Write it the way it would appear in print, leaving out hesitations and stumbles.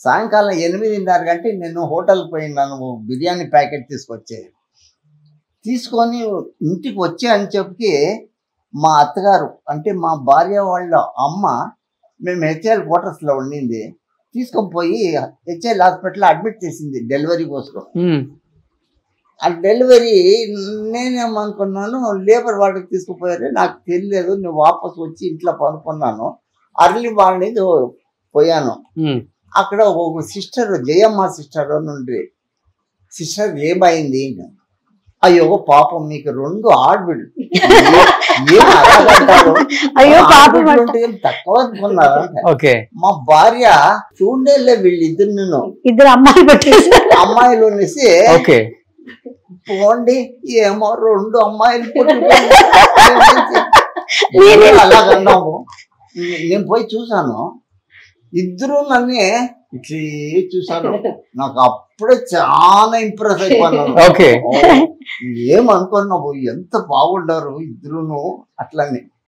సాయంకాలం 8:30 గంటకి నేను హోటల్కి పోయినాను, బిర్యానీ ప్యాకెట్ తీసుకొని ఇంటికి వచ్చా అని చెప్పి మా అత్తగారు అంటే మా భార్య వాళ్ళ అమ్మ, మేము హెచ్ఎల్ క్వార్టర్స్లో ఉండింది, తీసుకొని పోయి హెచ్ఎల్ హాస్పిటల్లో అడ్మిట్ చేసింది డెలివరీ కోసం. ఆ డెలివరీ నేనేమనుకున్నాను, లేబర్ వార్డుకి తీసుకుపోయారు, నాకు తెలియలేదు. నేను వాపస్ వచ్చి ఇంట్లో పనుకున్నాను. అర్లీ మార్నింగ్ పోయాను. అక్కడ ఒక సిస్టర్, జయమ్మ సిస్టర్ నుండి, సిస్టర్ ఏమైంది? అయ్యో పాపం మీకు 2 ఆడబిడ్డలు, ఏం అలాగంటారు, తక్కువ అనుకున్నారు. మా భార్య చూడలే వీళ్ళిద్దరు ఇద్దరు అమ్మాయిలు అనేసి, పోండి ఏమో 2 అమ్మాయిలు అలాగన్నాము. నేను పోయి చూసాను, ఇద్దరు నన్నే ఇట్లే చూసాను. నాకు అప్పుడే చాలా ఇంప్రెస్ అయిపోయినాను. ఏమనుకున్నావు, ఎంత బాగుండారు ఇద్దరును అట్లని.